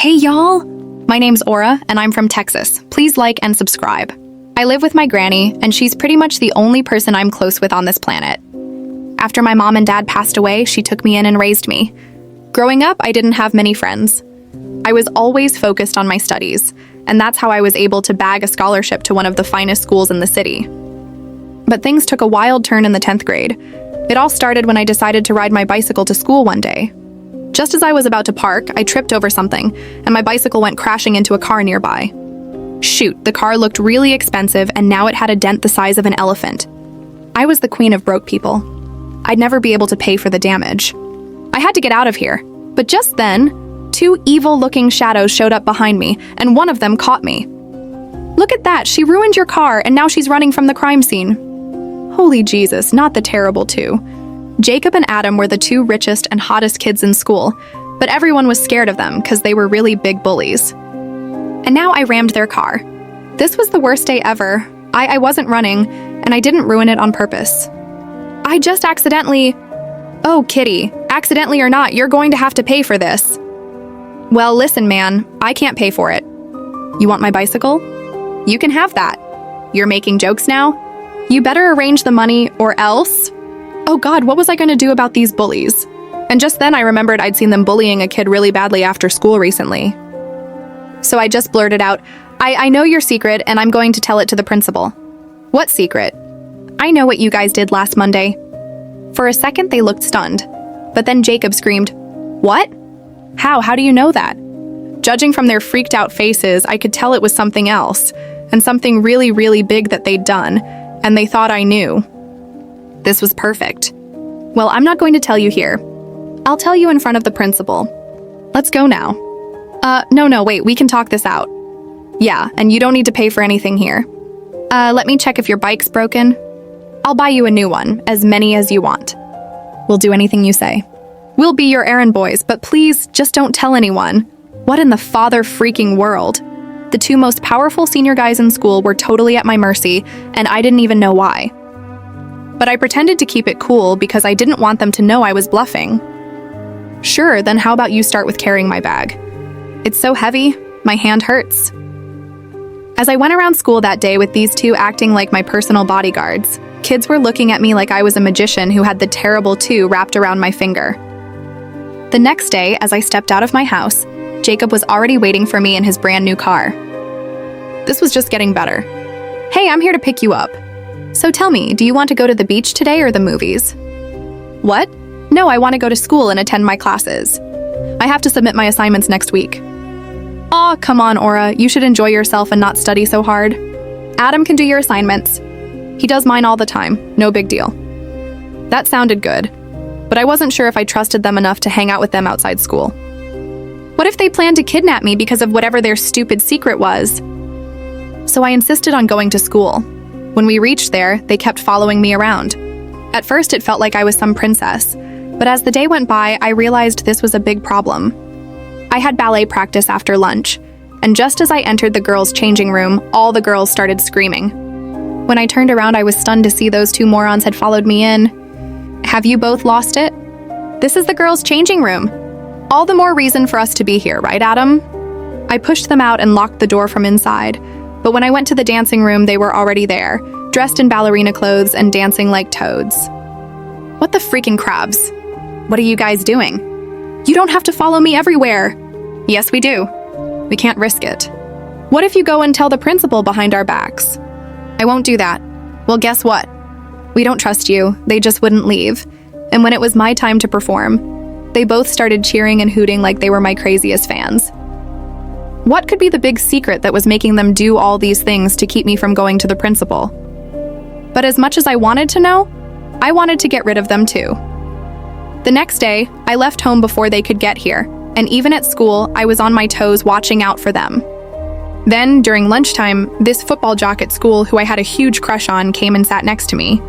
Hey y'all! My name's Aura, and I'm from Texas. Please like and subscribe. I live with my granny, and she's pretty much the only person I'm close with on this planet. After my mom and dad passed away, she took me in and raised me. Growing up, I didn't have many friends. I was always focused on my studies, and that's how I was able to bag a scholarship to one of the finest schools in the city. But things took a wild turn in the 10th grade. It all started when I decided to ride my bicycle to school one day. Just as I was about to park, I tripped over something, and my bicycle went crashing into a car nearby. Shoot, the car looked really expensive, and now it had a dent the size of an elephant. I was the queen of broke people. I'd never be able to pay for the damage. I had to get out of here, but just then, two evil-looking shadows showed up behind me, and one of them caught me. Look at that, she ruined your car, and now she's running from the crime scene. Holy Jesus, not the terrible two. Jacob and Adam were the two richest and hottest kids in school, but everyone was scared of them because they were really big bullies. And now I rammed their car. This was the worst day ever. I wasn't running, and I didn't ruin it on purpose. I just accidentally... Oh, Kitty, accidentally or not, you're going to have to pay for this. Well, listen, man, I can't pay for it. You want my bicycle? You can have that. You're making jokes now? You better arrange the money or else... Oh God, what was I going to do about these bullies? And just then I remembered I'd seen them bullying a kid really badly after school recently. So I just blurted out, I know your secret and I'm going to tell it to the principal. What secret? I know what you guys did last Monday. For a second they looked stunned, but then Jacob screamed, What? How do you know that? Judging from their freaked out faces, I could tell it was something else, and something really, really big that they'd done, and they thought I knew. This was perfect. Well, I'm not going to tell you here. I'll tell you in front of the principal. Let's go now. No, wait, we can talk this out. Yeah, and you don't need to pay for anything here. Let me check if your bike's broken. I'll buy you a new one, as many as you want. We'll do anything you say. We'll be your errand boys, but please, just don't tell anyone. What in the father freaking world? The two most powerful senior guys in school were totally at my mercy, and I didn't even know why. But I pretended to keep it cool because I didn't want them to know I was bluffing. Sure, then how about you start with carrying my bag? It's so heavy, my hand hurts. As I went around school that day with these two acting like my personal bodyguards, kids were looking at me like I was a magician who had the terrible two wrapped around my finger. The next day, as I stepped out of my house, Jacob was already waiting for me in his brand new car. This was just getting better. Hey, I'm here to pick you up. So tell me, do you want to go to the beach today or the movies? What? No, I want to go to school and attend my classes. I have to submit my assignments next week. Aw, come on, Aura, you should enjoy yourself and not study so hard. Adam can do your assignments. He does mine all the time, no big deal. That sounded good, but I wasn't sure if I trusted them enough to hang out with them outside school. What if they planned to kidnap me because of whatever their stupid secret was? So I insisted on going to school. When we reached there, they kept following me around. At first, it felt like I was some princess, but as the day went by, I realized this was a big problem. I had ballet practice after lunch, and just as I entered the girls' changing room, all the girls started screaming. When I turned around, I was stunned to see those two morons had followed me in. Have you both lost it? This is the girls' changing room. All the more reason for us to be here, right, Adam? I pushed them out and locked the door from inside. But when I went to the dancing room, they were already there, dressed in ballerina clothes and dancing like toads. What the freaking crabs? What are you guys doing? You don't have to follow me everywhere. Yes, we do. We can't risk it. What if you go and tell the principal behind our backs? I won't do that. Well, guess what? We don't trust you. They just wouldn't leave. And when it was my time to perform, they both started cheering and hooting like they were my craziest fans. What could be the big secret that was making them do all these things to keep me from going to the principal? But as much as I wanted to know, I wanted to get rid of them too. The next day, I left home before they could get here, and even at school, I was on my toes watching out for them. Then, during lunchtime, this football jock at school who I had a huge crush on came and sat next to me.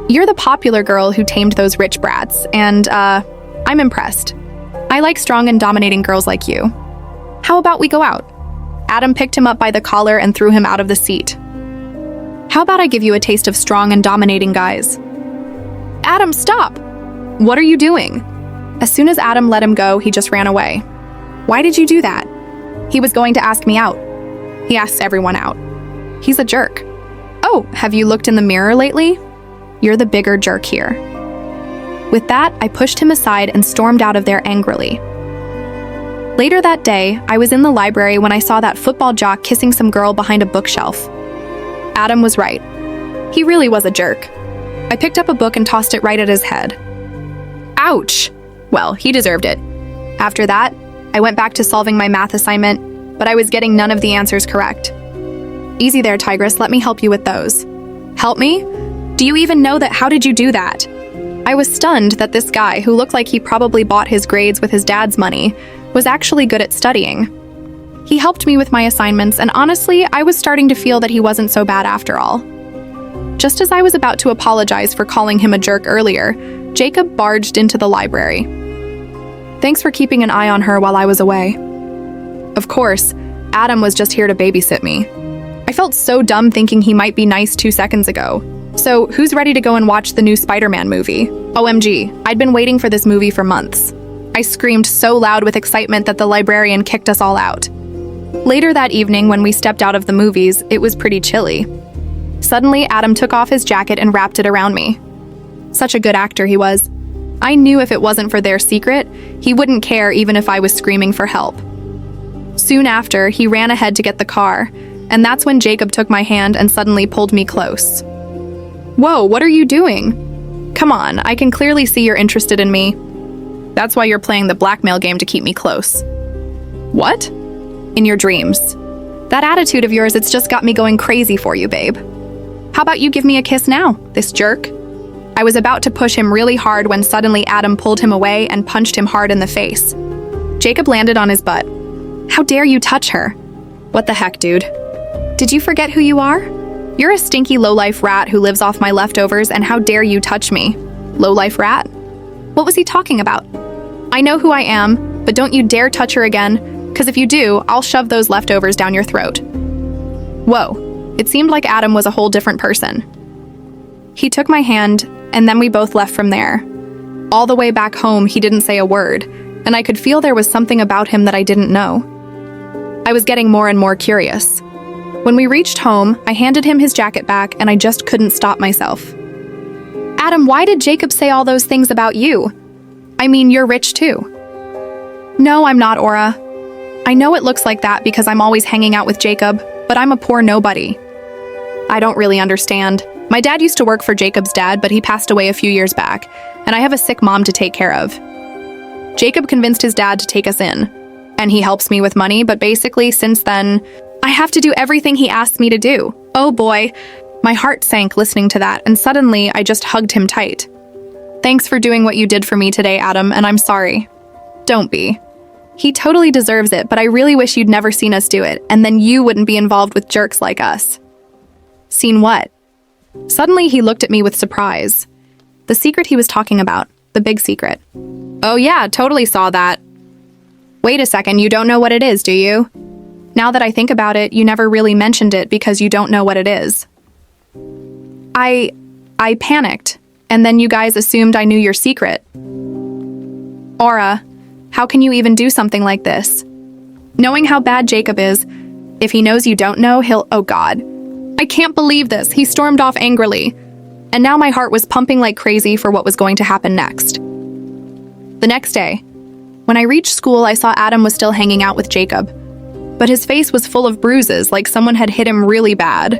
You're the popular girl who tamed those rich brats, and, I'm impressed. I like strong and dominating girls like you. How about we go out? Adam picked him up by the collar and threw him out of the seat. How about I give you a taste of strong and dominating guys? Adam, stop! What are you doing? As soon as Adam let him go, he just ran away. Why did you do that? He was going to ask me out. He asks everyone out. He's a jerk. Oh, have you looked in the mirror lately? You're the bigger jerk here. With that, I pushed him aside and stormed out of there angrily. Later that day, I was in the library when I saw that football jock kissing some girl behind a bookshelf. Adam was right. He really was a jerk. I picked up a book and tossed it right at his head. Ouch! Well, he deserved it. After that, I went back to solving my math assignment, but I was getting none of the answers correct. Easy there, Tigress, let me help you with those. Help me? Do you even know that? How did you do that? I was stunned that this guy, who looked like he probably bought his grades with his dad's money, was actually good at studying. He helped me with my assignments, and honestly, I was starting to feel that he wasn't so bad after all. Just as I was about to apologize for calling him a jerk earlier, Jacob barged into the library. Thanks for keeping an eye on her while I was away. Of course, Adam was just here to babysit me. I felt so dumb thinking he might be nice 2 seconds ago. So, who's ready to go and watch the new Spider-Man movie? OMG, I'd been waiting for this movie for months. I screamed so loud with excitement that the librarian kicked us all out. Later that evening, when we stepped out of the movies, it was pretty chilly. Suddenly, Adam took off his jacket and wrapped it around me. Such a good actor he was. I knew if it wasn't for their secret, he wouldn't care even if I was screaming for help. Soon after, he ran ahead to get the car, and that's when Jacob took my hand and suddenly pulled me close. Whoa, what are you doing? Come on, I can clearly see you're interested in me. That's why you're playing the blackmail game to keep me close. What? In your dreams. That attitude of yours, it's just got me going crazy for you, babe. How about you give me a kiss now, this jerk? I was about to push him really hard when suddenly Adam pulled him away and punched him hard in the face. Jacob landed on his butt. How dare you touch her? What the heck, dude? Did you forget who you are? You're a stinky lowlife rat who lives off my leftovers, and how dare you touch me? Lowlife rat? What was he talking about? I know who I am, but don't you dare touch her again, because if you do, I'll shove those leftovers down your throat. Whoa, it seemed like Adam was a whole different person. He took my hand, and then we both left from there. All the way back home, he didn't say a word, and I could feel there was something about him that I didn't know. I was getting more and more curious. When we reached home, I handed him his jacket back, and I just couldn't stop myself. Adam, why did Jacob say all those things about you? I mean, you're rich too. No, I'm not, Aura. I know it looks like that because I'm always hanging out with Jacob, but I'm a poor nobody. I don't really understand. My dad used to work for Jacob's dad, but he passed away a few years back, and I have a sick mom to take care of. Jacob convinced his dad to take us in, and he helps me with money, but basically, since then, I have to do everything he asks me to do. Oh boy, my heart sank listening to that, and suddenly I just hugged him tight. Thanks for doing what you did for me today, Adam, and I'm sorry. Don't be. He totally deserves it, but I really wish you'd never seen us do it, and then you wouldn't be involved with jerks like us. Seen what? Suddenly he looked at me with surprise. The secret he was talking about, the big secret. Oh yeah, totally saw that. Wait a second, you don't know what it is, do you? Now that I think about it, you never really mentioned it because you don't know what it is. I panicked, and then you guys assumed I knew your secret. Aura, how can you even do something like this? Knowing how bad Jacob is, if he knows you don't know, he'll— oh God. I can't believe this. He stormed off angrily. And now my heart was pumping like crazy for what was going to happen next. The next day, when I reached school, I saw Adam was still hanging out with Jacob. But his face was full of bruises, like someone had hit him really bad.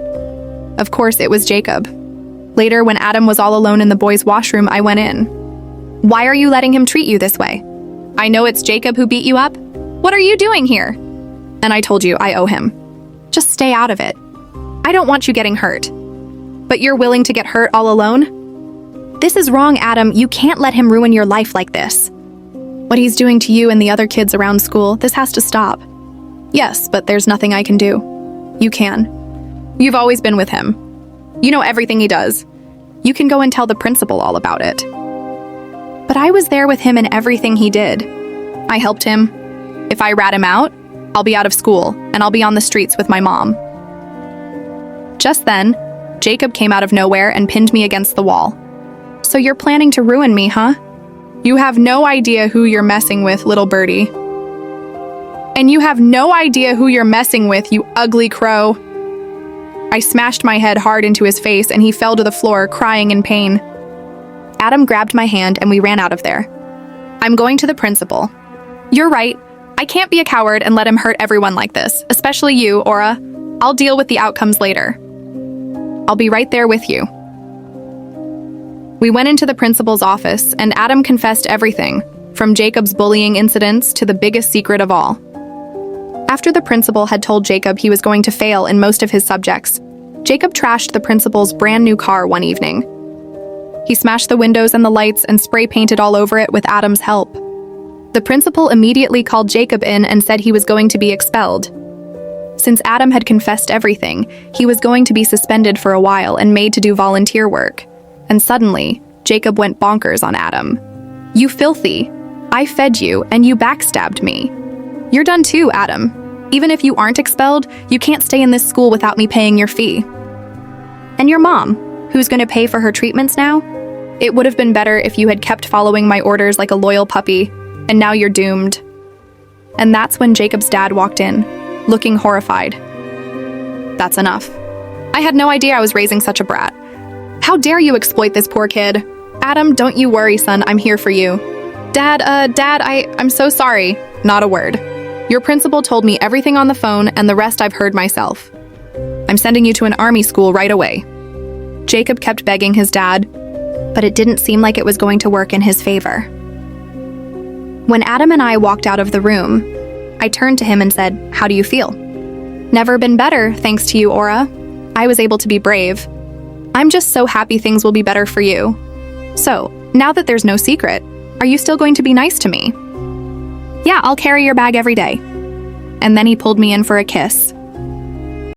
Of course, it was Jacob. Later, when Adam was all alone in the boys' washroom, I went in. Why are you letting him treat you this way? I know it's Jacob who beat you up. What are you doing here? And I told you I owe him. Just stay out of it. I don't want you getting hurt. But you're willing to get hurt all alone? This is wrong, Adam. You can't let him ruin your life like this. What he's doing to you and the other kids around school, this has to stop. Yes, but there's nothing I can do. You can. You've always been with him. You know everything he does. You can go and tell the principal all about it. But I was there with him in everything he did. I helped him. If I rat him out, I'll be out of school, and I'll be on the streets with my mom. Just then, Jacob came out of nowhere and pinned me against the wall. So you're planning to ruin me, huh? You have no idea who you're messing with, little birdie. And you have no idea who you're messing with, you ugly crow. I smashed my head hard into his face and he fell to the floor, crying in pain. Adam grabbed my hand and we ran out of there. I'm going to the principal. You're right. I can't be a coward and let him hurt everyone like this, especially you, Aura. I'll deal with the outcomes later. I'll be right there with you. We went into the principal's office and Adam confessed everything, from Jacob's bullying incidents to the biggest secret of all. After the principal had told Jacob he was going to fail in most of his subjects, Jacob trashed the principal's brand new car one evening. He smashed the windows and the lights and spray painted all over it with Adam's help. The principal immediately called Jacob in and said he was going to be expelled. Since Adam had confessed everything, he was going to be suspended for a while and made to do volunteer work. And suddenly, Jacob went bonkers on Adam. You filthy! I fed you and you backstabbed me. You're done too, Adam. Even if you aren't expelled, you can't stay in this school without me paying your fee. And your mom, who's going to pay for her treatments now? It would have been better if you had kept following my orders like a loyal puppy, and now you're doomed. And that's when Jacob's dad walked in, looking horrified. That's enough. I had no idea I was raising such a brat. How dare you exploit this poor kid? Adam, don't you worry, son, I'm here for you. Dad, I'm so sorry. Not a word. Your principal told me everything on the phone and the rest I've heard myself. I'm sending you to an army school right away. Jacob kept begging his dad, but it didn't seem like it was going to work in his favor. When Adam and I walked out of the room, I turned to him and said, "How do you feel?" Never been better, thanks to you, Aura. I was able to be brave. I'm just so happy things will be better for you. So, now that there's no secret, are you still going to be nice to me? Yeah, I'll carry your bag every day. And then he pulled me in for a kiss.